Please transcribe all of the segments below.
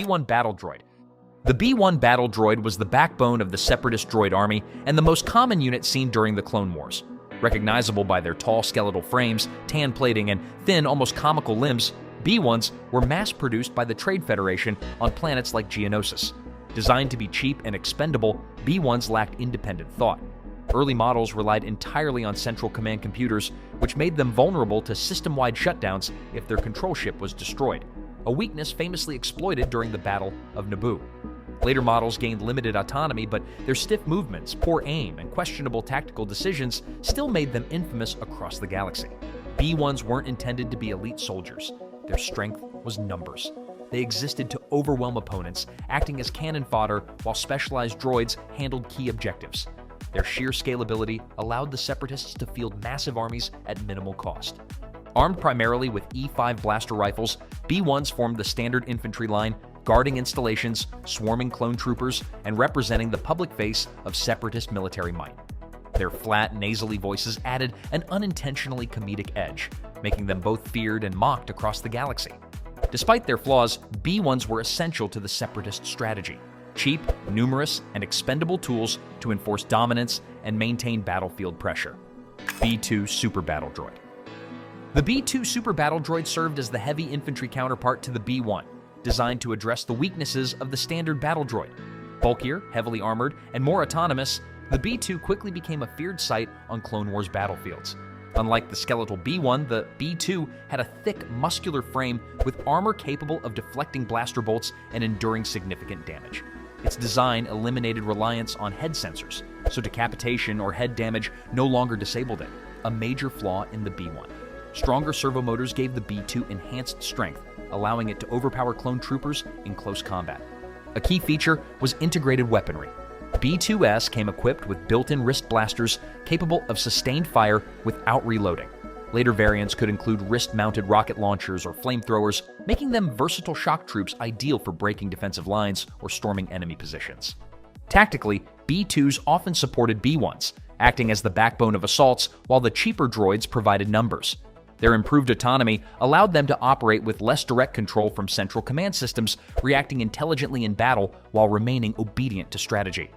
B-1 Battle Droid. The B-1 Battle Droid was the backbone of the Separatist droid army and the most common unit seen during the Clone Wars. Recognizable by their tall skeletal frames, tan plating, and thin, almost comical limbs, B-1s were mass-produced by the Trade Federation on planets like Geonosis. Designed to be cheap and expendable, B-1s lacked independent thought. Early models relied entirely on central command computers, which made them vulnerable to system-wide shutdowns if their control ship was destroyed, a weakness famously exploited during the Battle of Naboo. Later models gained limited autonomy, but their stiff movements, poor aim, and questionable tactical decisions still made them infamous across the galaxy. B-1s weren't intended to be elite soldiers. Their strength was numbers. They existed to overwhelm opponents, acting as cannon fodder while specialized droids handled key objectives. Their sheer scalability allowed the Separatists to field massive armies at minimal cost. Armed primarily with E5 blaster rifles, B-1s formed the standard infantry line, guarding installations, swarming clone troopers, and representing the public face of Separatist military might. Their flat, nasally voices added an unintentionally comedic edge, making them both feared and mocked across the galaxy. Despite their flaws, B-1s were essential to the Separatist strategy. Cheap, numerous, and expendable tools to enforce dominance and maintain battlefield pressure. B-2 Super Battle Droid. The B-2 Super Battle Droid served as the heavy infantry counterpart to the B-1, designed to address the weaknesses of the standard battle droid. Bulkier, heavily armored, and more autonomous, the B-2 quickly became a feared sight on Clone Wars battlefields. Unlike the skeletal B-1, the B-2 had a thick, muscular frame with armor capable of deflecting blaster bolts and enduring significant damage. Its design eliminated reliance on head sensors, so decapitation or head damage no longer disabled it, a major flaw in the B-1. Stronger servo motors gave the B-2 enhanced strength, allowing it to overpower clone troopers in close combat. A key feature was integrated weaponry. B-2S came equipped with built-in wrist blasters capable of sustained fire without reloading. Later variants could include wrist-mounted rocket launchers or flamethrowers, making them versatile shock troops ideal for breaking defensive lines or storming enemy positions. Tactically, B-2s often supported B-1s, acting as the backbone of assaults while the cheaper droids provided numbers. Their improved autonomy allowed them to operate with less direct control from central command systems, reacting intelligently in battle while remaining obedient to strategy.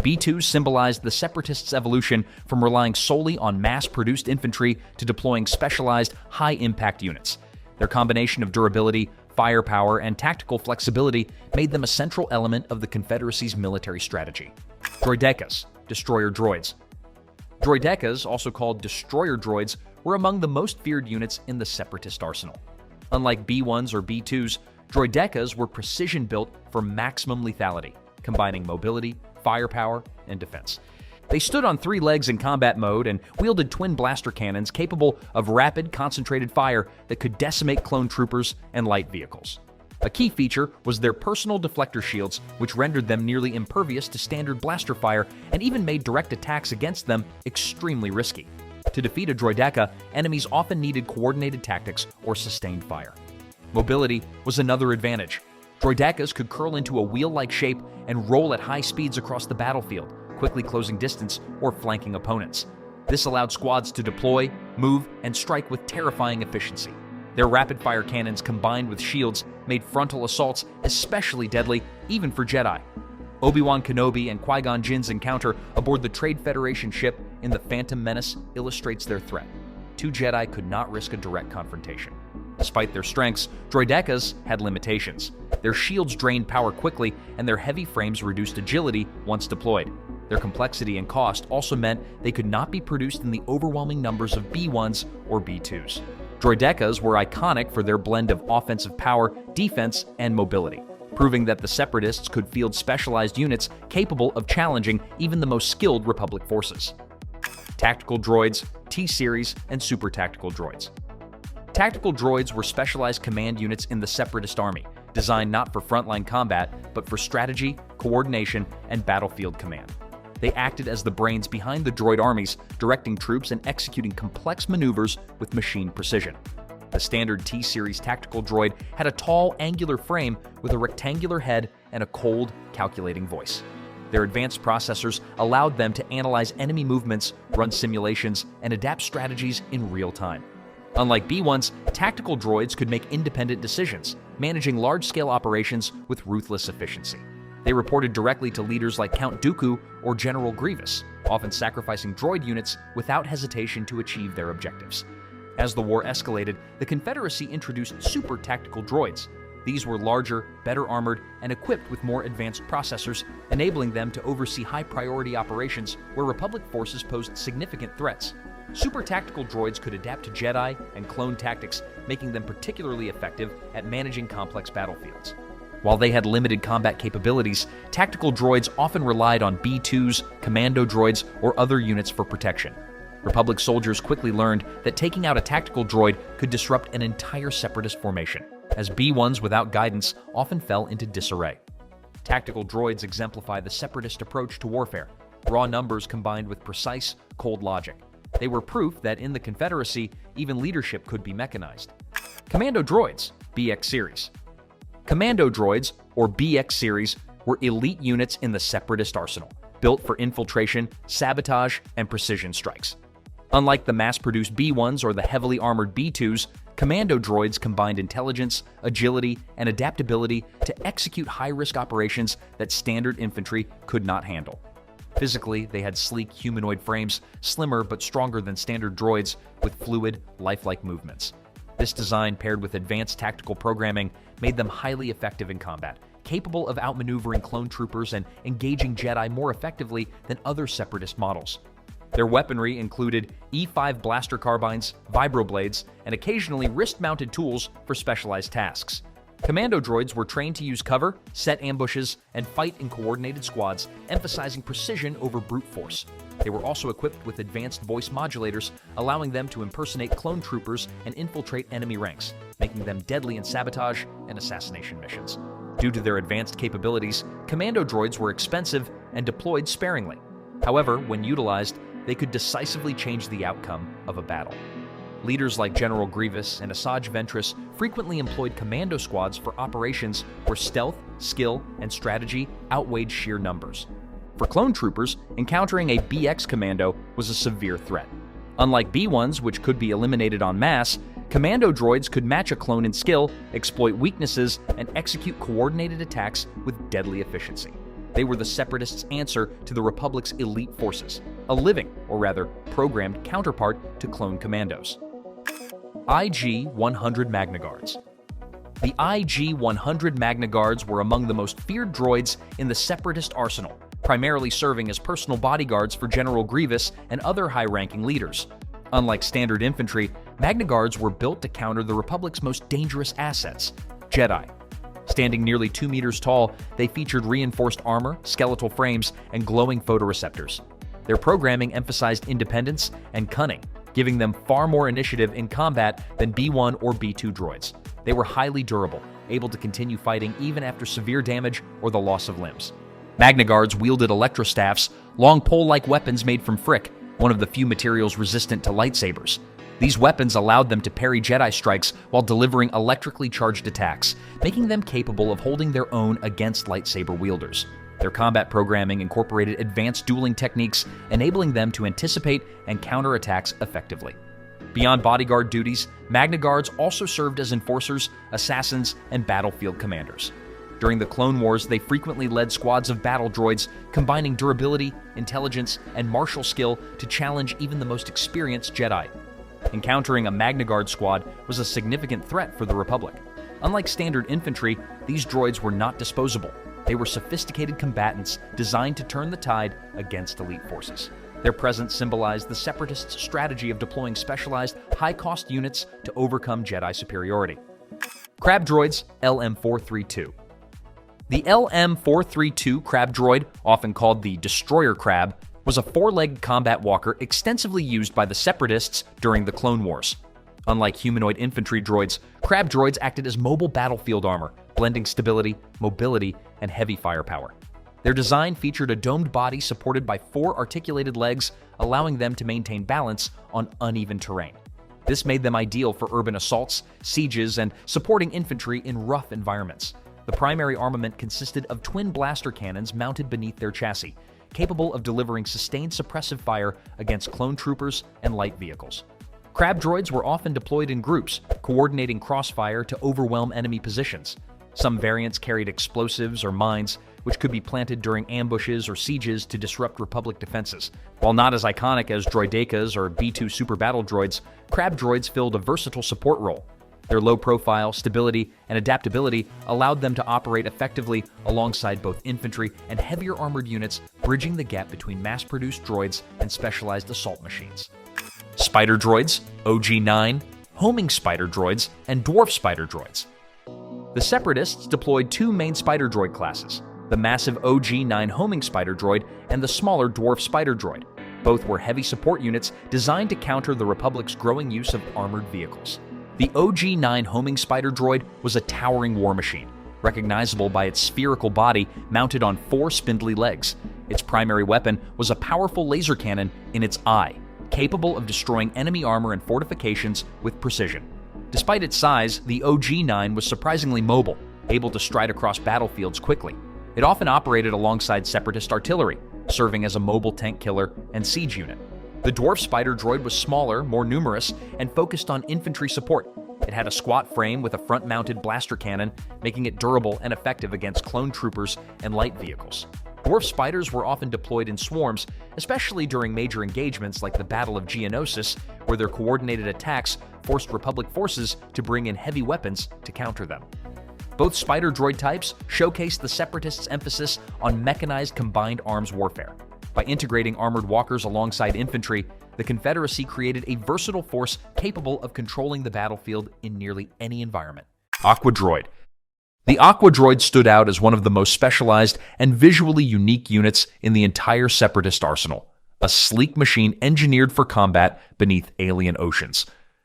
B-2s symbolized the Separatists' evolution from relying solely on mass-produced infantry to deploying specialized, high-impact units. Their combination of durability, firepower, and tactical flexibility made them a central element of the Confederacy's military strategy. Droidekas, destroyer droids. Droidekas, also called destroyer droids, were among the most feared units in the Separatist arsenal. Unlike B-1s or B-2s, Droidekas were precision-built for maximum lethality, combining mobility, firepower, and defense. They stood on 3 legs in combat mode and wielded twin blaster cannons capable of rapid, concentrated fire that could decimate clone troopers and light vehicles. A key feature was their personal deflector shields, which rendered them nearly impervious to standard blaster fire and even made direct attacks against them extremely risky. To defeat a Droideka, enemies often needed coordinated tactics or sustained fire. Mobility was another advantage. Droidekas could curl into a wheel-like shape and roll at high speeds across the battlefield, quickly closing distance or flanking opponents. This allowed squads to deploy, move, and strike with terrifying efficiency. Their rapid-fire cannons combined with shields made frontal assaults especially deadly, even for Jedi. Obi-Wan Kenobi and Qui-Gon Jinn's encounter aboard the Trade Federation ship in The Phantom Menace illustrates their threat. 2 Jedi could not risk a direct confrontation. Despite their strengths, Droidekas had limitations. Their shields drained power quickly, and their heavy frames reduced agility once deployed. Their complexity and cost also meant they could not be produced in the overwhelming numbers of B-1s or B-2s. Droidekas were iconic for their blend of offensive power, defense, and mobility, proving that the Separatists could field specialized units capable of challenging even the most skilled Republic forces. Tactical droids, T-Series, and Super Tactical droids. Tactical droids were specialized command units in the Separatist army, designed not for frontline combat, but for strategy, coordination, and battlefield command. They acted as the brains behind the droid armies, directing troops and executing complex maneuvers with machine precision. The standard T-Series tactical droid had a tall, angular frame with a rectangular head and a cold, calculating voice. Their advanced processors allowed them to analyze enemy movements, run simulations, and adapt strategies in real time. Unlike B-1s, tactical droids could make independent decisions, managing large-scale operations with ruthless efficiency. They reported directly to leaders like Count Dooku or General Grievous, often sacrificing droid units without hesitation to achieve their objectives. As the war escalated, the Confederacy introduced super tactical droids. These were larger, better armored, and equipped with more advanced processors, enabling them to oversee high-priority operations where Republic forces posed significant threats. Super tactical droids could adapt to Jedi and clone tactics, making them particularly effective at managing complex battlefields. While they had limited combat capabilities, tactical droids often relied on B-2s, commando droids, or other units for protection. Republic soldiers quickly learned that taking out a tactical droid could disrupt an entire Separatist formation, as B-1s without guidance often fell into disarray. Tactical droids exemplify the Separatist approach to warfare, raw numbers combined with precise, cold logic. They were proof that in the Confederacy, even leadership could be mechanized. Commando droids, BX series. Commando droids, or BX series, were elite units in the Separatist arsenal, built for infiltration, sabotage, and precision strikes. Unlike the mass-produced B-1s or the heavily armored B-2s, commando droids combined intelligence, agility, and adaptability to execute high-risk operations that standard infantry could not handle. Physically, they had sleek humanoid frames, slimmer but stronger than standard droids, with fluid, lifelike movements. This design, paired with advanced tactical programming, made them highly effective in combat, capable of outmaneuvering clone troopers and engaging Jedi more effectively than other Separatist models. Their weaponry included E5 blaster carbines, vibroblades, and occasionally wrist-mounted tools for specialized tasks. Commando droids were trained to use cover, set ambushes, and fight in coordinated squads, emphasizing precision over brute force. They were also equipped with advanced voice modulators, allowing them to impersonate clone troopers and infiltrate enemy ranks, making them deadly in sabotage and assassination missions. Due to their advanced capabilities, commando droids were expensive and deployed sparingly. However, when utilized, they could decisively change the outcome of a battle. Leaders like General Grievous and Asajj Ventress frequently employed commando squads for operations where stealth, skill, and strategy outweighed sheer numbers. For clone troopers, encountering a BX commando was a severe threat. Unlike B-1s, which could be eliminated en masse, commando droids could match a clone in skill, exploit weaknesses, and execute coordinated attacks with deadly efficiency. They were the Separatists' answer to the Republic's elite forces, a living, or rather, programmed counterpart to clone commandos. IG-100 MagnaGuards. The IG-100 MagnaGuards were among the most feared droids in the Separatist arsenal, primarily serving as personal bodyguards for General Grievous and other high-ranking leaders. Unlike standard infantry, MagnaGuards were built to counter the Republic's most dangerous assets, Jedi. Standing nearly 2 meters tall, they featured reinforced armor, skeletal frames, and glowing photoreceptors. Their programming emphasized independence and cunning, giving them far more initiative in combat than B-1 or B-2 droids. They were highly durable, able to continue fighting even after severe damage or the loss of limbs. MagnaGuards wielded electrostaffs, long pole-like weapons made from frick, one of the few materials resistant to lightsabers. These weapons allowed them to parry Jedi strikes while delivering electrically charged attacks, making them capable of holding their own against lightsaber wielders. Their combat programming incorporated advanced dueling techniques, enabling them to anticipate and counter attacks effectively. Beyond bodyguard duties, MagnaGuards also served as enforcers, assassins, and battlefield commanders. During the Clone Wars, they frequently led squads of battle droids, combining durability, intelligence, and martial skill to challenge even the most experienced Jedi. Encountering a MagnaGuard squad was a significant threat for the Republic. Unlike standard infantry, these droids were not disposable. They were sophisticated combatants designed to turn the tide against elite forces. Their presence symbolized the Separatists' strategy of deploying specialized, high-cost units to overcome Jedi superiority. Crab droids, LM-432. The LM-432 crab droid, often called the Destroyer Crab, was a 4-legged combat walker extensively used by the Separatists during the Clone Wars. Unlike humanoid infantry droids, crab droids acted as mobile battlefield armor, blending stability, mobility, and heavy firepower. Their design featured a domed body supported by 4 articulated legs, allowing them to maintain balance on uneven terrain. This made them ideal for urban assaults, sieges, and supporting infantry in rough environments. The primary armament consisted of twin blaster cannons mounted beneath their chassis, capable of delivering sustained suppressive fire against clone troopers and light vehicles. Crab droids were often deployed in groups, coordinating crossfire to overwhelm enemy positions. Some variants carried explosives or mines, which could be planted during ambushes or sieges to disrupt Republic defenses. While not as iconic as Droidekas or B-2 super battle droids, Crab droids filled a versatile support role. Their low profile, stability, and adaptability allowed them to operate effectively alongside both infantry and heavier armored units, bridging the gap between mass-produced droids and specialized assault machines. Spider droids, OG-9, homing spider droids, and dwarf spider droids. The Separatists deployed two main spider droid classes, the massive OG-9 homing spider droid and the smaller dwarf spider droid. Both were heavy support units designed to counter the Republic's growing use of armored vehicles. The OG-9 homing spider droid was a towering war machine, recognizable by its spherical body mounted on 4 spindly legs. Its primary weapon was a powerful laser cannon in its eye, capable of destroying enemy armor and fortifications with precision. Despite its size, the OG-9 was surprisingly mobile, able to stride across battlefields quickly. It often operated alongside Separatist artillery, serving as a mobile tank killer and siege unit. The dwarf spider droid was smaller, more numerous, and focused on infantry support. It had a squat frame with a front-mounted blaster cannon, making it durable and effective against clone troopers and light vehicles. Dwarf spiders were often deployed in swarms, especially during major engagements like the Battle of Geonosis, where their coordinated attacks forced Republic forces to bring in heavy weapons to counter them. Both spider droid types showcased the Separatists' emphasis on mechanized combined arms warfare. By integrating armored walkers alongside infantry, the Confederacy created a versatile force capable of controlling the battlefield in nearly any environment. Aqua Droid. The Aqua Droid stood out as one of the most specialized and visually unique units in the entire Separatist arsenal, a sleek machine engineered for combat beneath alien oceans.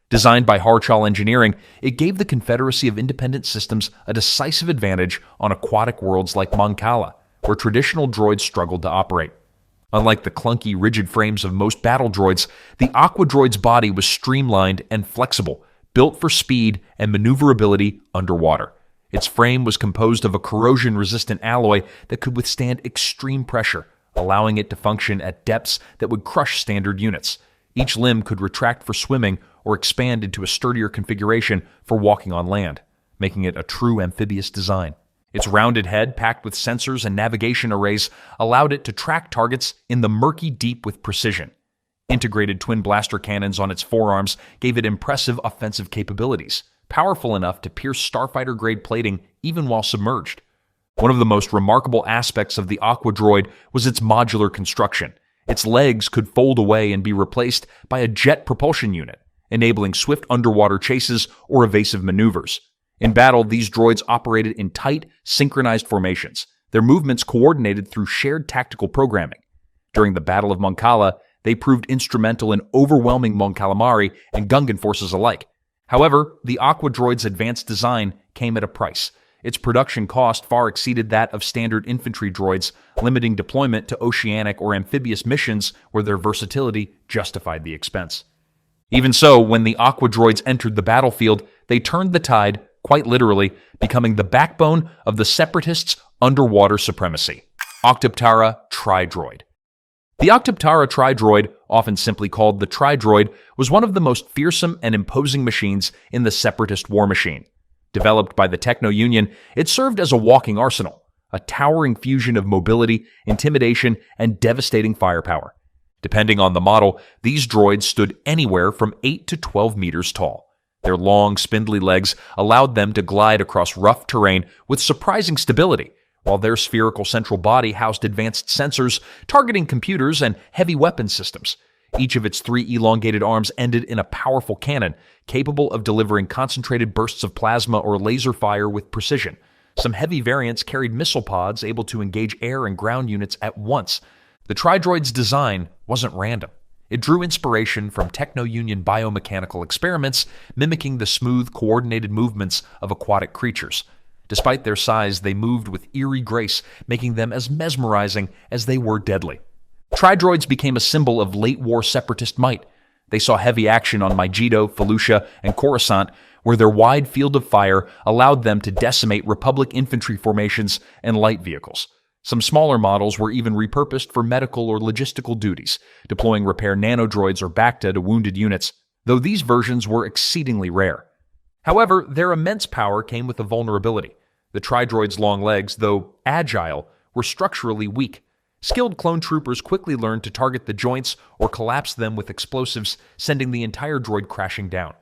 Designed by Harchal Engineering, it gave the Confederacy of Independent Systems a decisive advantage on aquatic worlds like Moncala, where traditional droids struggled to operate. Unlike the clunky, rigid frames of most battle droids, the Aqua Droid's body was streamlined and flexible, built for speed and maneuverability underwater. Its frame was composed of a corrosion-resistant alloy that could withstand extreme pressure, allowing it to function at depths that would crush standard units. Each limb could retract for swimming or expand into a sturdier configuration for walking on land, making it a true amphibious design. Its rounded head, packed with sensors and navigation arrays, allowed it to track targets in the murky deep with precision. Integrated twin blaster cannons on its forearms gave it impressive offensive capabilities, powerful enough to pierce starfighter-grade plating even while submerged. One of the most remarkable aspects of the Aqua Droid was its modular construction. Its legs could fold away and be replaced by a jet propulsion unit, enabling swift underwater chases or evasive maneuvers. In battle, these droids operated in tight, synchronized formations, their movements coordinated through shared tactical programming. During the Battle of Moncala, they proved instrumental in overwhelming Mon Calamari and Gungan forces alike. However, the Aqua Droid's advanced design came at a price. Its production cost far exceeded that of standard infantry droids, limiting deployment to oceanic or amphibious missions where their versatility justified the expense. Even so, when the Aqua Droids entered the battlefield, they turned the tide, quite literally, becoming the backbone of the Separatists' underwater supremacy. Octoptara Tri-Droid. The Octoptara Tri-Droid, often simply called the Tri-Droid, was one of the most fearsome and imposing machines in the Separatist war machine. Developed by the Techno-Union, it served as a walking arsenal, a towering fusion of mobility, intimidation, and devastating firepower. Depending on the model, these droids stood anywhere from 8 to 12 meters tall. Their long, spindly legs allowed them to glide across rough terrain with surprising stability, while their spherical central body housed advanced sensors, targeting computers, and heavy weapon systems. Each of its 3 elongated arms ended in a powerful cannon, capable of delivering concentrated bursts of plasma or laser fire with precision. Some heavy variants carried missile pods able to engage air and ground units at once. The Tri-Droid's design wasn't random. It drew inspiration from Techno-Union biomechanical experiments, mimicking the smooth, coordinated movements of aquatic creatures. Despite their size, they moved with eerie grace, making them as mesmerizing as they were deadly. Tri-Droids became a symbol of late-war Separatist might. They saw heavy action on Megiddo, Felucia, and Coruscant, where their wide field of fire allowed them to decimate Republic infantry formations and light vehicles. Some smaller models were even repurposed for medical or logistical duties, deploying repair nanodroids or Bacta to wounded units. though these versions were exceedingly rare. However, their immense power came with a vulnerability. The Tri-Droid's long legs, though agile, were structurally weak. Skilled clone troopers quickly learned to target the joints or collapse them with explosives, sending the entire droid crashing down.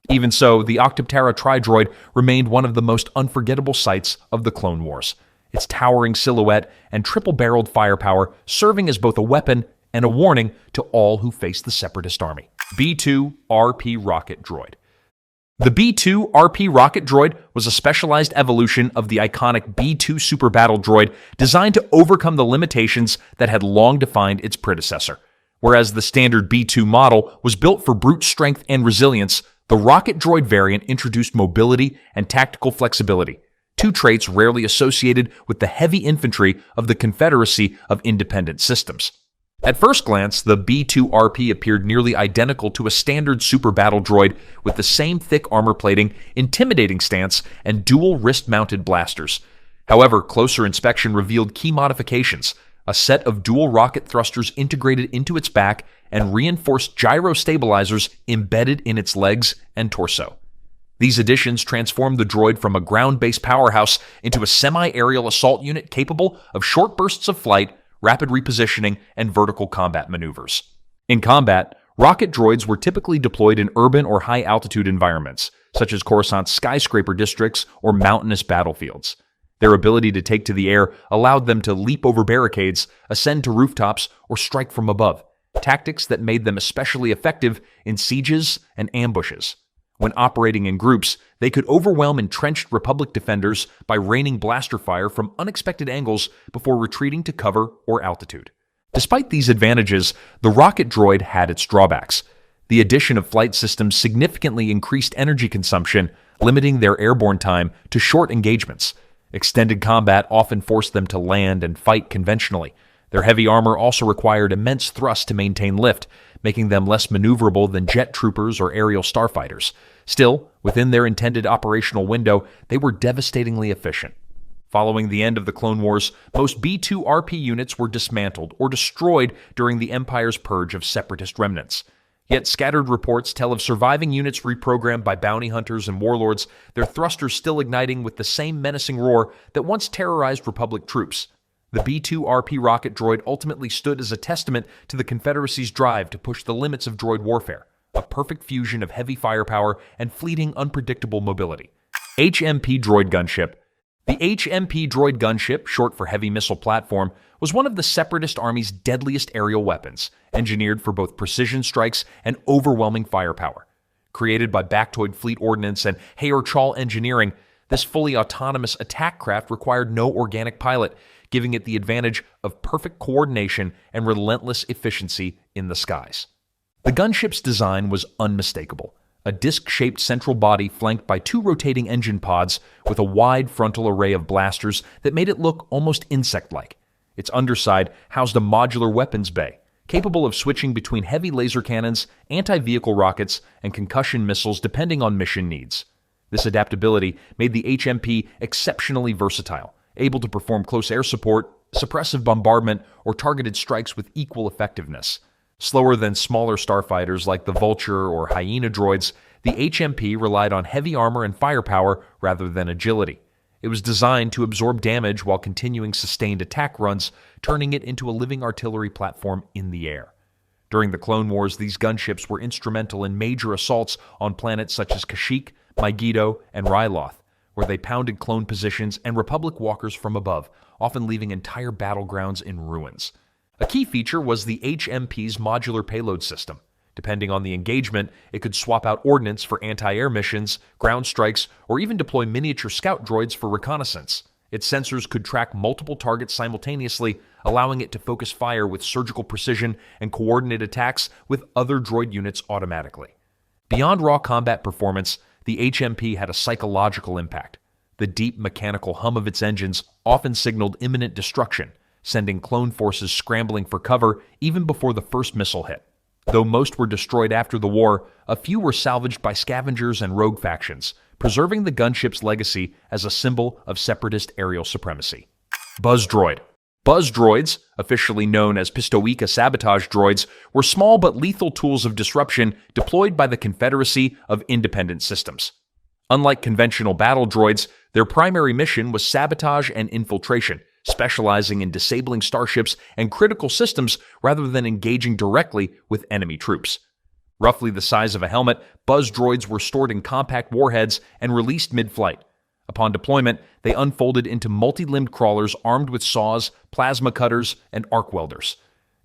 Even so, the Octoptera Tri-Droid remained one of the most unforgettable sights of the Clone Wars, its towering silhouette and triple-barreled firepower serving as both a weapon and a warning to all who faced the Separatist army. B-2 RP Rocket Droid. The B-2 RP Rocket Droid was a specialized evolution of the iconic B-2 Super Battle Droid designed to overcome the limitations that had long defined its predecessor. Whereas the standard B-2 model was built for brute strength and resilience, the Rocket Droid variant introduced mobility and tactical flexibility, two traits rarely associated with the heavy infantry of the Confederacy of Independent Systems. At first glance, the B-2RP appeared nearly identical to a standard super battle droid with the same thick armor plating, intimidating stance, and dual wrist-mounted blasters. However, closer inspection revealed key modifications: a set of dual rocket thrusters integrated into its back and reinforced gyro stabilizers embedded in its legs and torso. These additions transformed the droid from a ground-based powerhouse into a semi-aerial assault unit capable of short bursts of flight, rapid repositioning, and vertical combat maneuvers. In combat, rocket droids were typically deployed in urban or high-altitude environments, such as Coruscant's skyscraper districts or mountainous battlefields. Their ability to take to the air allowed them to leap over barricades, ascend to rooftops, or strike from above, tactics that made them especially effective in sieges and ambushes. When operating in groups, they could overwhelm entrenched Republic defenders by raining blaster fire from unexpected angles before retreating to cover or altitude. Despite these advantages, the rocket droid had its drawbacks. The addition of flight systems significantly increased energy consumption, limiting their airborne time to short engagements. Extended combat often forced them to land and fight conventionally. Their heavy armor also required immense thrust to maintain lift, making them less maneuverable than jet troopers or aerial starfighters. Still, within their intended operational window, they were devastatingly efficient. Following the end of the Clone Wars, most B-2RP units were dismantled or destroyed during the Empire's purge of Separatist remnants. Yet scattered reports tell of surviving units reprogrammed by bounty hunters and warlords, their thrusters still igniting with the same menacing roar that once terrorized Republic troops. The B-2RP rocket droid ultimately stood as a testament to the Confederacy's drive to push the limits of droid warfare, a perfect fusion of heavy firepower and fleeting, unpredictable mobility. HMP Droid Gunship. The HMP Droid Gunship, short for Heavy Missile Platform, was one of the Separatist Army's deadliest aerial weapons, engineered for both precision strikes and overwhelming firepower. Created by Bactoid Fleet Ordnance and Hayar Engineering, this fully autonomous attack craft required no organic pilot, giving it the advantage of perfect coordination and relentless efficiency in the skies. The gunship's design was unmistakable. A disc-shaped central body flanked by two rotating engine pods with a wide frontal array of blasters that made it look almost insect-like. Its underside housed a modular weapons bay, capable of switching between heavy laser cannons, anti-vehicle rockets, and concussion missiles depending on mission needs. This adaptability made the HMP exceptionally versatile, able to perform close air support, suppressive bombardment, or targeted strikes with equal effectiveness. Slower than smaller starfighters like the Vulture or Hyena droids, the HMP relied on heavy armor and firepower rather than agility. It was designed to absorb damage while continuing sustained attack runs, turning it into a living artillery platform in the air. During the Clone Wars, these gunships were instrumental in major assaults on planets such as Kashyyyk, Megiddo, and Ryloth, where they pounded clone positions and Republic walkers from above, often leaving entire battlegrounds in ruins. A key feature was the HMP's modular payload system. Depending on the engagement, it could swap out ordnance for anti-air missions, ground strikes, or even deploy miniature scout droids for reconnaissance. Its sensors could track multiple targets simultaneously, allowing it to focus fire with surgical precision and coordinate attacks with other droid units automatically. Beyond raw combat performance, the HMP had a psychological impact. The deep mechanical hum of its engines often signaled imminent destruction, sending clone forces scrambling for cover even before the first missile hit. Though most were destroyed after the war, a few were salvaged by scavengers and rogue factions, preserving the gunship's legacy as a symbol of Separatist aerial supremacy. Buzz Droid. Buzz droids, officially known as Pistoika sabotage droids, were small but lethal tools of disruption deployed by the Confederacy of Independent Systems. Unlike conventional battle droids, their primary mission was sabotage and infiltration, specializing in disabling starships and critical systems rather than engaging directly with enemy troops. Roughly the size of a helmet, Buzz droids were stored in compact warheads and released mid-flight. Upon deployment, they unfolded into multi-limbed crawlers armed with saws, plasma cutters, and arc welders.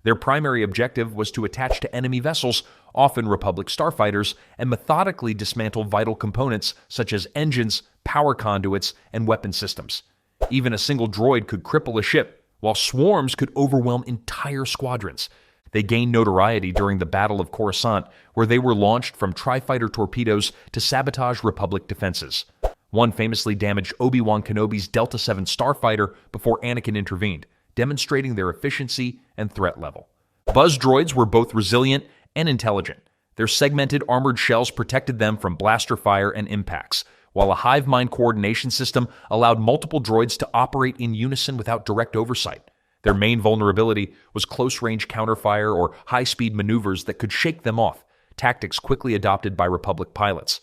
Their primary objective was to attach to enemy vessels, often Republic starfighters, and methodically dismantle vital components such as engines, power conduits, and weapon systems. Even a single droid could cripple a ship, while swarms could overwhelm entire squadrons. They gained notoriety during the Battle of Coruscant, where they were launched from tri-fighter torpedoes to sabotage Republic defenses. One famously damaged Obi-Wan Kenobi's Delta 7 starfighter before Anakin intervened, demonstrating their efficiency and threat level. Buzz droids were both resilient and intelligent. Their segmented armored shells protected them from blaster fire and impacts, while a hive mind coordination system allowed multiple droids to operate in unison without direct oversight. Their main vulnerability was close-range counterfire or high-speed maneuvers that could shake them off, tactics quickly adopted by Republic pilots.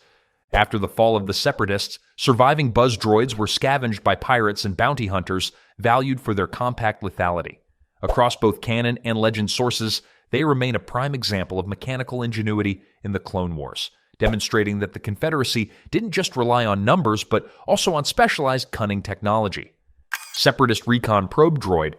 After the fall of the Separatists, surviving Buzz droids were scavenged by pirates and bounty hunters, valued for their compact lethality. Across both canon and legend sources, they remain a prime example of mechanical ingenuity in the Clone Wars, demonstrating that the Confederacy didn't just rely on numbers, but also on specialized cunning technology. Separatist Recon Probe Droid.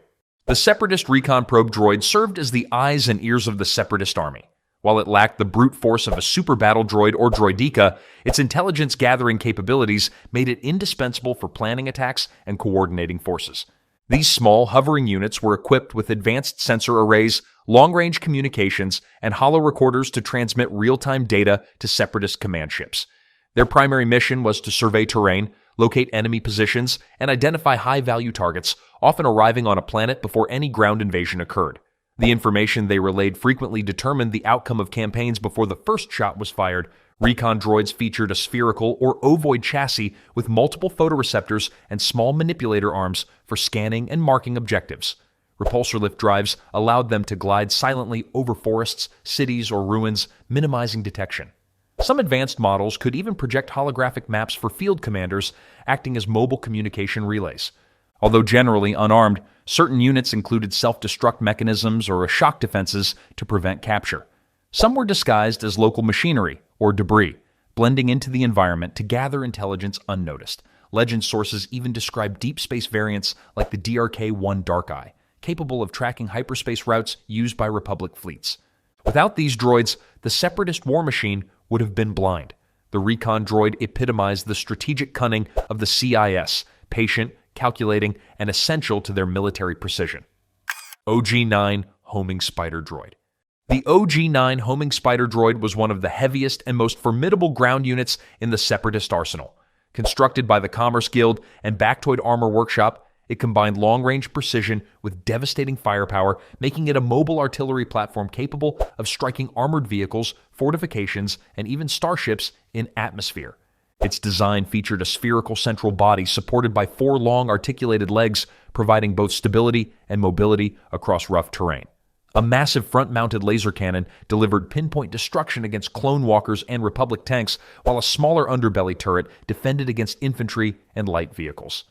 The Separatist Recon Probe Droid served as the eyes and ears of the Separatist army. While it lacked the brute force of a super battle droid or droideka, its intelligence-gathering capabilities made it indispensable for planning attacks and coordinating forces. These small, hovering units were equipped with advanced sensor arrays, long-range communications, and holo-recorders to transmit real-time data to Separatist command ships. Their primary mission was to survey terrain, locate enemy positions, and identify high-value targets, often arriving on a planet before any ground invasion occurred. The information they relayed frequently determined the outcome of campaigns before the first shot was fired. Recon droids featured a spherical or ovoid chassis with multiple photoreceptors and small manipulator arms for scanning and marking objectives. Repulsor lift drives allowed them to glide silently over forests, cities, or ruins, minimizing detection. Some advanced models could even project holographic maps for field commanders, acting as mobile communication relays. Although generally unarmed, certain units included self-destruct mechanisms or shock defenses to prevent capture. Some were disguised as local machinery or debris, blending into the environment to gather intelligence unnoticed. Legend sources even describe deep space variants like the DRK-1 Dark Eye, capable of tracking hyperspace routes used by Republic fleets. Without these droids, the Separatist war machine would have been blind. The recon droid epitomized the strategic cunning of the CIS, patient, calculating, and essential to their military precision. OG-9 Homing Spider Droid. The OG-9 Homing Spider Droid was one of the heaviest and most formidable ground units in the Separatist arsenal. Constructed by the Commerce Guild and Bactoid Armor Workshop, it combined long-range precision with devastating firepower, making it a mobile artillery platform capable of striking armored vehicles, fortifications, and even starships in atmosphere. Its design featured a spherical central body supported by 4 long articulated legs, providing both stability and mobility across rough terrain. A massive front-mounted laser cannon delivered pinpoint destruction against clone walkers and Republic tanks, while a smaller underbelly turret defended against infantry and light vehicles.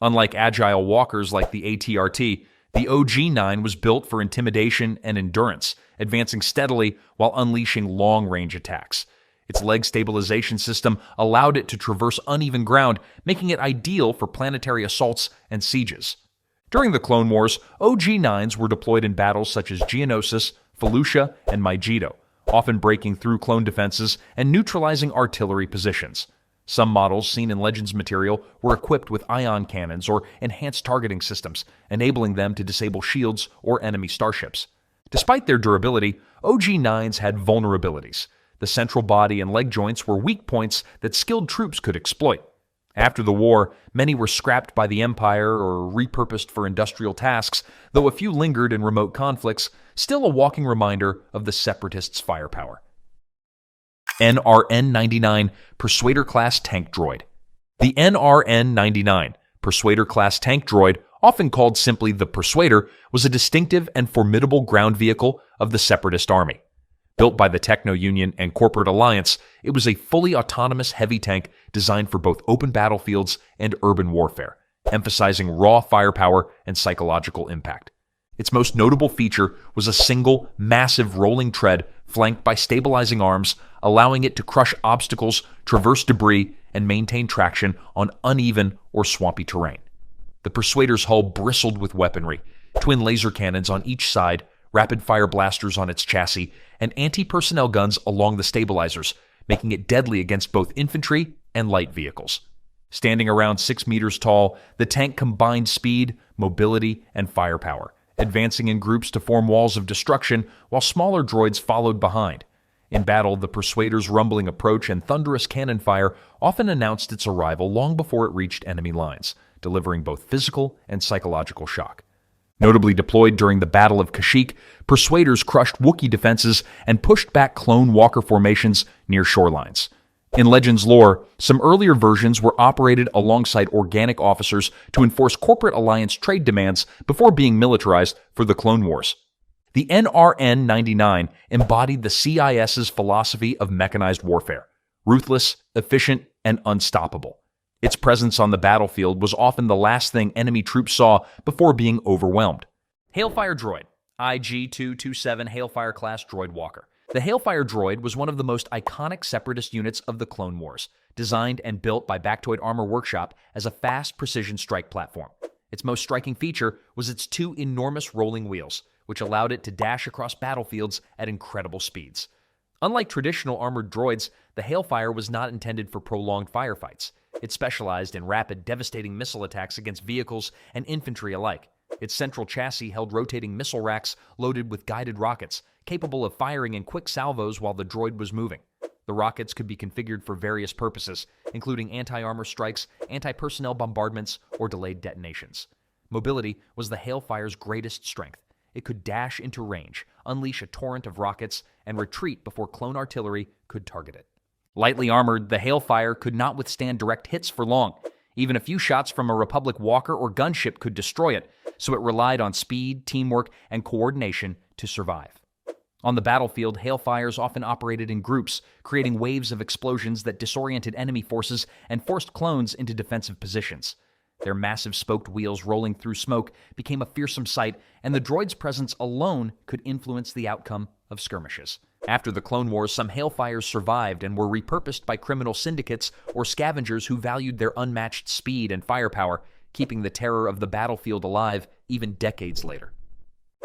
Unlike agile walkers like the AT-RT, the OG-9 was built for intimidation and endurance, advancing steadily while unleashing long-range attacks. Its leg stabilization system allowed it to traverse uneven ground, making it ideal for planetary assaults and sieges. During the Clone Wars, OG-9s were deployed in battles such as Geonosis, Felucia, and Mygeeto, often breaking through clone defenses and neutralizing artillery positions. Some models seen in Legends material were equipped with ion cannons or enhanced targeting systems, enabling them to disable shields or enemy starships. Despite their durability, OG-9s had vulnerabilities. The central body and leg joints were weak points that skilled troops could exploit. After the war, many were scrapped by the Empire or repurposed for industrial tasks, though a few lingered in remote conflicts, still a walking reminder of the Separatists' firepower. NRN-99 Persuader-class tank droid. The NRN-99 Persuader-class tank droid, often called simply the Persuader, was a distinctive and formidable ground vehicle of the Separatist army. Built by the Techno-Union and Corporate Alliance, it was a fully autonomous heavy tank designed for both open battlefields and urban warfare, emphasizing raw firepower and psychological impact. Its most notable feature was a single, massive rolling tread flanked by stabilizing arms, allowing it to crush obstacles, traverse debris, and maintain traction on uneven or swampy terrain. The Persuader's hull bristled with weaponry, twin laser cannons on each side, rapid-fire blasters on its chassis, and anti-personnel guns along the stabilizers, making it deadly against both infantry and light vehicles. Standing around 6 meters tall, the tank combined speed, mobility, and firepower, advancing in groups to form walls of destruction while smaller droids followed behind. In battle, the Persuader's rumbling approach and thunderous cannon fire often announced its arrival long before it reached enemy lines, delivering both physical and psychological shock. Notably deployed during the Battle of Kashyyyk, Persuaders crushed Wookiee defenses and pushed back clone walker formations near shorelines. In Legends lore, some earlier versions were operated alongside organic officers to enforce corporate alliance trade demands before being militarized for the Clone Wars. The NRN-99 embodied the CIS's philosophy of mechanized warfare: ruthless, efficient, and unstoppable. Its presence on the battlefield was often the last thing enemy troops saw before being overwhelmed. Hailfire Droid, IG-227 Hailfire class droid walker. The Hailfire droid was one of the most iconic Separatist units of the Clone Wars, designed and built by Bactoid Armor Workshop as a fast precision strike platform. Its most striking feature was its 2 enormous rolling wheels, which allowed it to dash across battlefields at incredible speeds. Unlike traditional armored droids, the Hailfire was not intended for prolonged firefights. It specialized in rapid, devastating missile attacks against vehicles and infantry alike. Its central chassis held rotating missile racks loaded with guided rockets, capable of firing in quick salvos while the droid was moving. The rockets could be configured for various purposes, including anti-armor strikes, anti-personnel bombardments, or delayed detonations. Mobility was the Hailfire's greatest strength. It could dash into range, unleash a torrent of rockets, and retreat before clone artillery could target it. Lightly armored, the Hailfire could not withstand direct hits for long. Even a few shots from a Republic walker or gunship could destroy it, so it relied on speed, teamwork, and coordination to survive. On the battlefield, Hailfires often operated in groups, creating waves of explosions that disoriented enemy forces and forced clones into defensive positions. Their massive spoked wheels rolling through smoke became a fearsome sight, and the droid's presence alone could influence the outcome of skirmishes. After the Clone Wars, some Hailfires survived and were repurposed by criminal syndicates or scavengers who valued their unmatched speed and firepower, keeping the terror of the battlefield alive even decades later.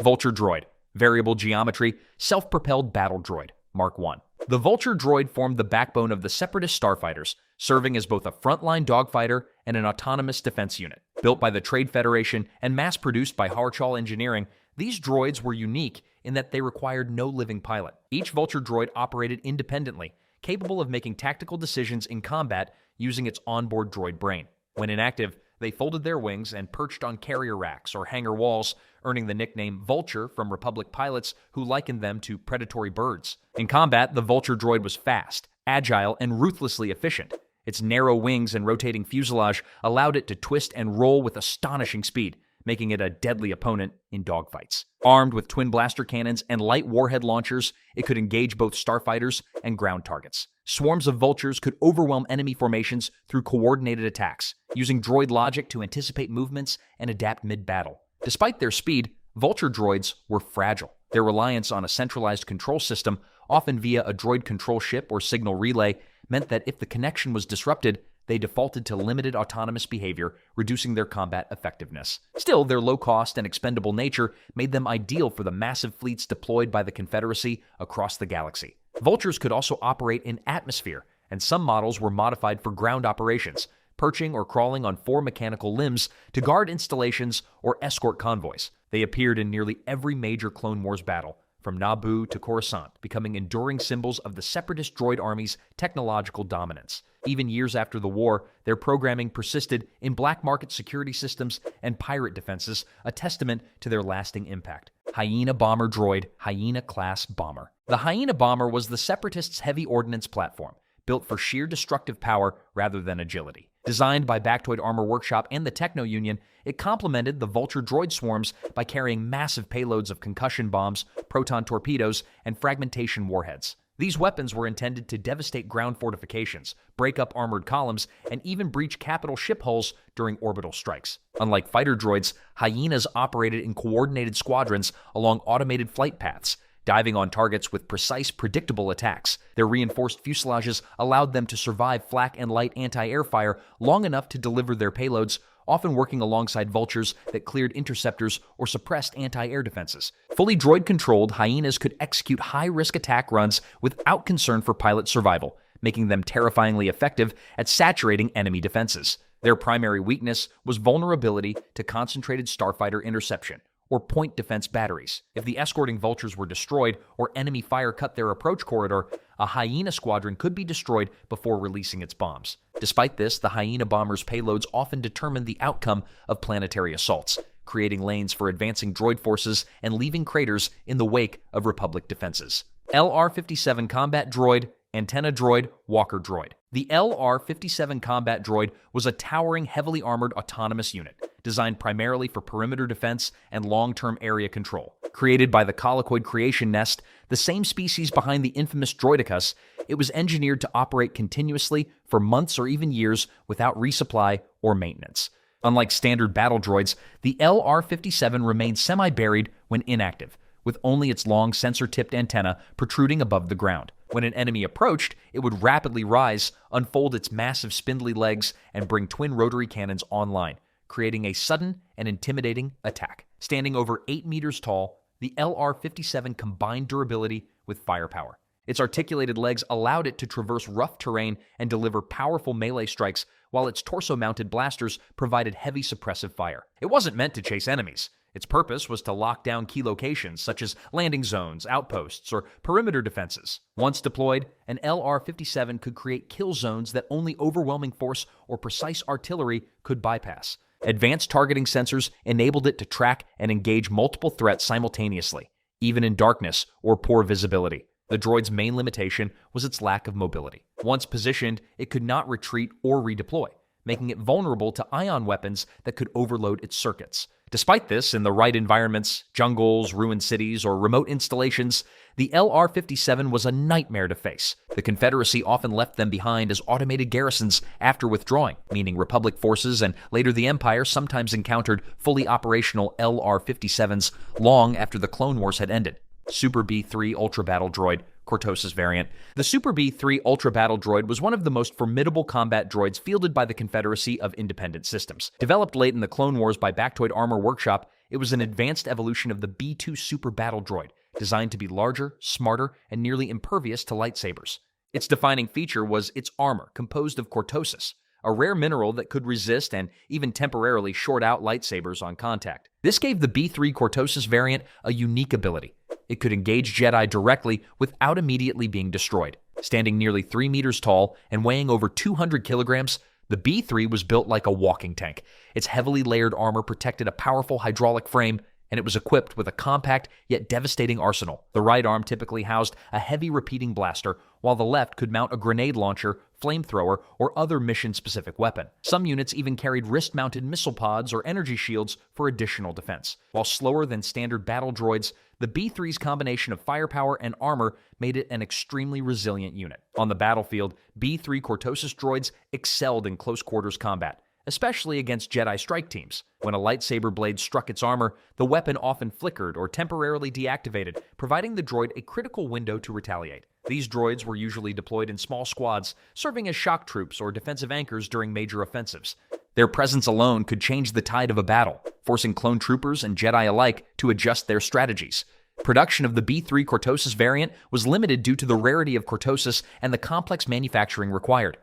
Vulture Droid, variable geometry, self-propelled battle droid, Mark I. The Vulture droid formed the backbone of the Separatist starfighters, serving as both a frontline dogfighter and an autonomous defense unit. Built by the Trade Federation and mass-produced by Harchal Engineering, these droids were unique in that they required no living pilot. Each Vulture droid operated independently, capable of making tactical decisions in combat using its onboard droid brain. When inactive, they folded their wings and perched on carrier racks or hangar walls, earning the nickname Vulture from Republic pilots who likened them to predatory birds. In combat, the Vulture droid was fast, agile, and ruthlessly efficient. Its narrow wings and rotating fuselage allowed it to twist and roll with astonishing speed, making it a deadly opponent in dogfights. Armed with twin blaster cannons and light warhead launchers, it could engage both starfighters and ground targets. Swarms of vultures could overwhelm enemy formations through coordinated attacks, using droid logic to anticipate movements and adapt mid-battle. Despite their speed, vulture droids were fragile. Their reliance on a centralized control system, often via a droid control ship or signal relay, meant that if the connection was disrupted, they defaulted to limited autonomous behavior, reducing their combat effectiveness. Still, their low-cost and expendable nature made them ideal for the massive fleets deployed by the Confederacy across the galaxy. Vultures could also operate in atmosphere, and some models were modified for ground operations, perching or crawling on 4 mechanical limbs to guard installations or escort convoys. They appeared in nearly every major Clone Wars battle, from Naboo to Coruscant, becoming enduring symbols of the Separatist droid army's technological dominance. Even years after the war, their programming persisted in black market security systems and pirate defenses, a testament to their lasting impact. Hyena Bomber Droid, Hyena-class bomber. The Hyena Bomber was the Separatists' heavy ordnance platform, built for sheer destructive power rather than agility. Designed by Bactoid Armor Workshop and the Techno Union, it complemented the Vulture droid swarms by carrying massive payloads of concussion bombs, proton torpedoes, and fragmentation warheads. These weapons were intended to devastate ground fortifications, break up armored columns, and even breach capital ship hulls during orbital strikes. Unlike fighter droids, hyenas operated in coordinated squadrons along automated flight paths, diving on targets with precise, predictable attacks. Their reinforced fuselages allowed them to survive flak and light anti-air fire long enough to deliver their payloads, often working alongside vultures that cleared interceptors or suppressed anti-air defenses. Fully droid-controlled, hyenas could execute high-risk attack runs without concern for pilot survival, making them terrifyingly effective at saturating enemy defenses. Their primary weakness was vulnerability to concentrated starfighter interception, or point defense batteries. If the escorting vultures were destroyed or enemy fire cut their approach corridor, a hyena squadron could be destroyed before releasing its bombs. Despite this, the hyena bombers' payloads often determined the outcome of planetary assaults, creating lanes for advancing droid forces and leaving craters in the wake of Republic defenses. LR-57 Combat Droid, Antenna Droid, Walker Droid. The LR-57 Combat Droid was a towering, heavily armored autonomous unit, designed primarily for perimeter defense and long-term area control. Created by the Colloquoid Creation Nest, the same species behind the infamous Droidekas, it was engineered to operate continuously for months or even years without resupply or maintenance. Unlike standard battle droids, the LR-57 remained semi-buried when inactive, with only its long sensor-tipped antenna protruding above the ground. When an enemy approached, it would rapidly rise, unfold its massive spindly legs, and bring twin rotary cannons online, creating a sudden and intimidating attack. Standing over 8 meters tall, the LR-57 combined durability with firepower. Its articulated legs allowed it to traverse rough terrain and deliver powerful melee strikes, while its torso-mounted blasters provided heavy suppressive fire. It wasn't meant to chase enemies. Its purpose was to lock down key locations such as landing zones, outposts, or perimeter defenses. Once deployed, an LR-57 could create kill zones that only overwhelming force or precise artillery could bypass. Advanced targeting sensors enabled it to track and engage multiple threats simultaneously, even in darkness or poor visibility. The droid's main limitation was its lack of mobility. Once positioned, it could not retreat or redeploy, making it vulnerable to ion weapons that could overload its circuits. Despite this, in the right environments, jungles, ruined cities, or remote installations, the LR-57 was a nightmare to face. The Confederacy often left them behind as automated garrisons after withdrawing, meaning Republic forces and later the Empire sometimes encountered fully operational LR-57s long after the Clone Wars had ended. Super B-3 Ultra Battle Droid, Cortosis variant. The Super B-3 Ultra Battle Droid was one of the most formidable combat droids fielded by the Confederacy of Independent Systems. Developed late in the Clone Wars by Bactoid Armor Workshop, it was an advanced evolution of the B-2 Super Battle Droid, designed to be larger, smarter, and nearly impervious to lightsabers. Its defining feature was its armor, composed of cortosis, a rare mineral that could resist and even temporarily short out lightsabers on contact. This gave the B-3 Cortosis variant a unique ability. It could engage Jedi directly without immediately being destroyed. Standing nearly 3 meters tall and weighing over 200 kilograms, the B-3 was built like a walking tank. Its heavily layered armor protected a powerful hydraulic frame, and it was equipped with a compact yet devastating arsenal. The right arm typically housed a heavy repeating blaster, while the left could mount a grenade launcher, flamethrower, or other mission-specific weapon. Some units even carried wrist-mounted missile pods or energy shields for additional defense. While slower than standard battle droids, the B-3's combination of firepower and armor made it an extremely resilient unit. On the battlefield, B-3 Cortosis droids excelled in close-quarters combat, especially against Jedi strike teams. When a lightsaber blade struck its armor, the weapon often flickered or temporarily deactivated, providing the droid a critical window to retaliate. These droids were usually deployed in small squads, serving as shock troops or defensive anchors during major offensives. Their presence alone could change the tide of a battle, forcing clone troopers and Jedi alike to adjust their strategies. Production of the B-3 Cortosis variant was limited due to the rarity of Cortosis and the complex manufacturing required.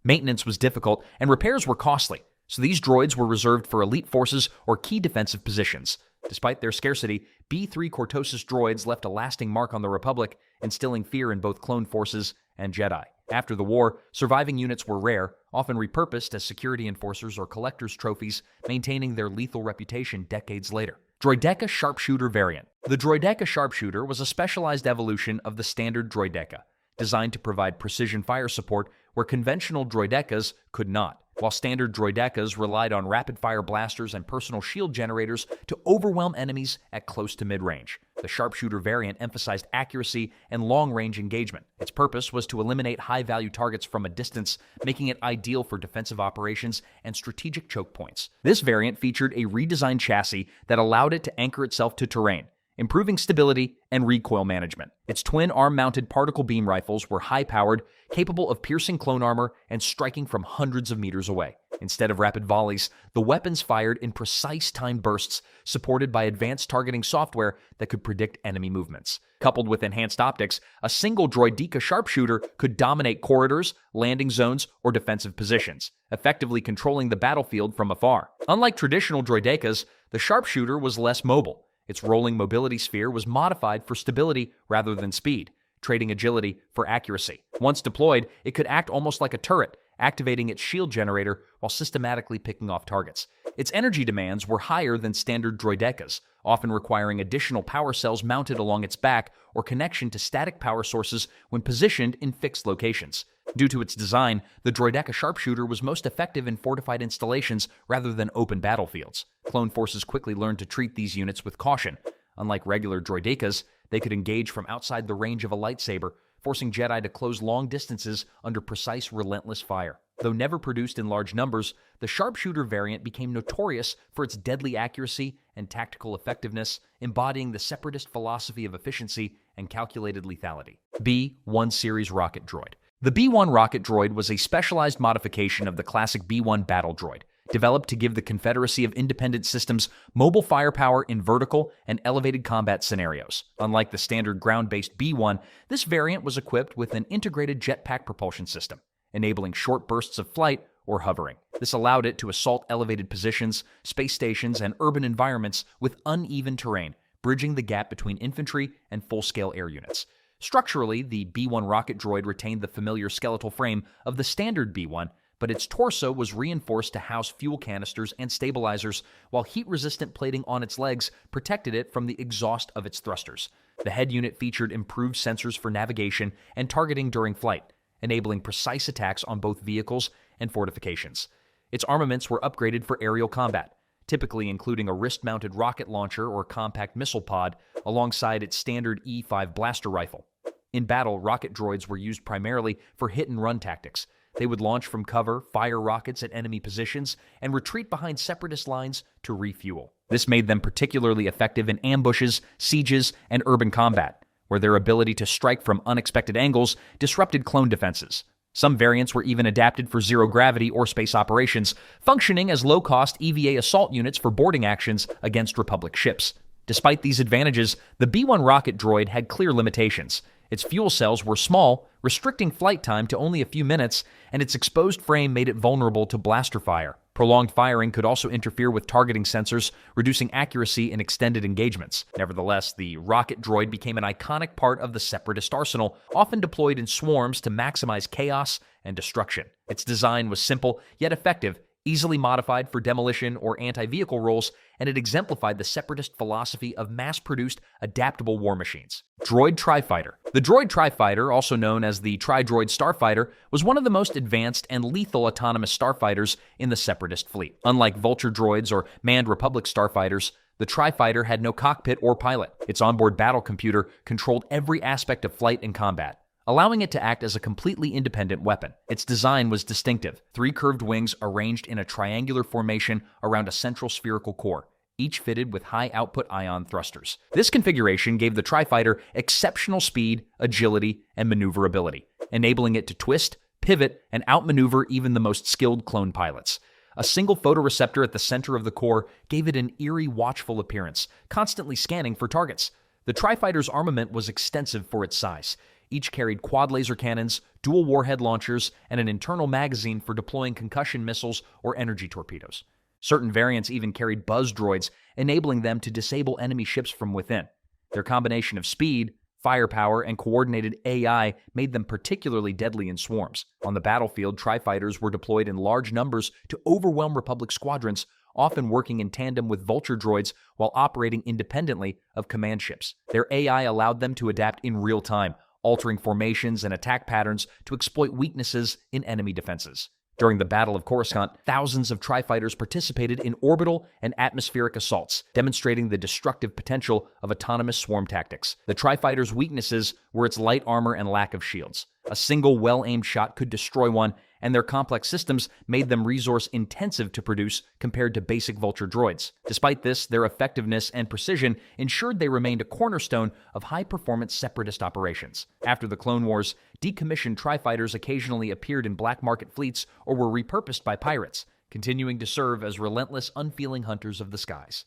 Maintenance was difficult and repairs were costly, so these droids were reserved for elite forces or key defensive positions. Despite their scarcity, B-3 Cortosis droids left a lasting mark on the Republic, instilling fear in both clone forces and Jedi. After the war, surviving units were rare, often repurposed as security enforcers or collector's trophies, maintaining their lethal reputation decades later. Droideka Sharpshooter variant. The Droideka Sharpshooter was a specialized evolution of the standard Droideka, designed to provide precision fire support where conventional Droidekas could not. while standard Droidekas relied on rapid-fire blasters and personal shield generators to overwhelm enemies at close to mid-range. The sharpshooter variant emphasized accuracy and long-range engagement. Its purpose was to eliminate high-value targets from a distance, making it ideal for defensive operations and strategic choke points. This variant featured a redesigned chassis that allowed it to anchor itself to terrain, improving stability and recoil management. Its twin arm-mounted particle beam rifles were high-powered, capable of piercing clone armor and striking from hundreds of meters away. Instead of rapid volleys, the weapons fired in precise timed bursts, supported by advanced targeting software that could predict enemy movements. Coupled with enhanced optics, a single Droideka sharpshooter could dominate corridors, landing zones, or defensive positions, effectively controlling the battlefield from afar. Unlike traditional Droidekas, the sharpshooter was less mobile. Its rolling mobility sphere was modified for stability rather than speed, trading agility for accuracy. Once deployed, it could act almost like a turret, activating its shield generator while systematically picking off targets. Its energy demands were higher than standard Droidekas, often requiring additional power cells mounted along its back or connection to static power sources when positioned in fixed locations. Due to its design, the Droideka sharpshooter was most effective in fortified installations rather than open battlefields. Clone forces quickly learned to treat these units with caution. Unlike regular Droidekas, they could engage from outside the range of a lightsaber, forcing Jedi to close long distances under precise, relentless fire. Though never produced in large numbers, the sharpshooter variant became notorious for its deadly accuracy and tactical effectiveness, embodying the Separatist philosophy of efficiency and calculated lethality. B-1 Series Rocket Droid. The B-1 rocket droid was a specialized modification of the classic B-1 battle droid, developed to give the Confederacy of Independent Systems mobile firepower in vertical and elevated combat scenarios. Unlike the standard ground-based B-1, this variant was equipped with an integrated jetpack propulsion system, enabling short bursts of flight or hovering. This allowed it to assault elevated positions, space stations, and urban environments with uneven terrain, bridging the gap between infantry and full-scale air units. Structurally, the B-1 rocket droid retained the familiar skeletal frame of the standard B-1, but its torso was reinforced to house fuel canisters and stabilizers, while heat-resistant plating on its legs protected it from the exhaust of its thrusters. The head unit featured improved sensors for navigation and targeting during flight, enabling precise attacks on both vehicles and fortifications. Its armaments were upgraded for aerial combat, typically including a wrist-mounted rocket launcher or compact missile pod, alongside its standard E-5 blaster rifle. In battle, rocket droids were used primarily for hit-and-run tactics. They would launch from cover, fire rockets at enemy positions, and retreat behind Separatist lines to refuel. This made them particularly effective in ambushes, sieges, and urban combat, where their ability to strike from unexpected angles disrupted clone defenses. Some variants were even adapted for zero-gravity or space operations, functioning as low-cost EVA assault units for boarding actions against Republic ships. Despite these advantages, the B-1 rocket droid had clear limitations. Its fuel cells were small, restricting flight time to only a few minutes, and its exposed frame made it vulnerable to blaster fire. Prolonged firing could also interfere with targeting sensors, reducing accuracy in extended engagements. Nevertheless, the rocket droid became an iconic part of the Separatist arsenal, often deployed in swarms to maximize chaos and destruction. Its design was simple yet effective, easily modified for demolition or anti-vehicle roles, and it exemplified the Separatist philosophy of mass-produced, adaptable war machines. Droid Tri-Fighter. The Droid Tri-Fighter, also known as the Tri-Droid Starfighter, was one of the most advanced and lethal autonomous starfighters in the Separatist fleet. Unlike Vulture droids or manned Republic starfighters, the Tri-Fighter had no cockpit or pilot. Its onboard battle computer controlled every aspect of flight and combat, allowing it to act as a completely independent weapon. Its design was distinctive: 3 curved wings arranged in a triangular formation around a central spherical core, each fitted with high-output ion thrusters. This configuration gave the Tri-Fighter exceptional speed, agility, and maneuverability, enabling it to twist, pivot, and outmaneuver even the most skilled clone pilots. A single photoreceptor at the center of the core gave it an eerie, watchful appearance, constantly scanning for targets. The Tri-Fighter's armament was extensive for its size. Each carried quad laser cannons, dual warhead launchers, and an internal magazine for deploying concussion missiles or energy torpedoes. Certain variants even carried buzz droids, enabling them to disable enemy ships from within. Their combination of speed, firepower, and coordinated AI made them particularly deadly in swarms. On the battlefield, Tri-Fighters were deployed in large numbers to overwhelm Republic squadrons, often working in tandem with Vulture droids while operating independently of command ships. Their AI allowed them to adapt in real time, altering formations and attack patterns to exploit weaknesses in enemy defenses. During the Battle of Coruscant, thousands of TIE fighters participated in orbital and atmospheric assaults, demonstrating the destructive potential of autonomous swarm tactics. The TIE fighter's weaknesses were its light armor and lack of shields. A single well-aimed shot could destroy one, and their complex systems made them resource-intensive to produce compared to basic Vulture droids. Despite this, their effectiveness and precision ensured they remained a cornerstone of high-performance Separatist operations. After the Clone Wars, decommissioned TIE fighters occasionally appeared in black market fleets or were repurposed by pirates, continuing to serve as relentless, unfeeling hunters of the skies.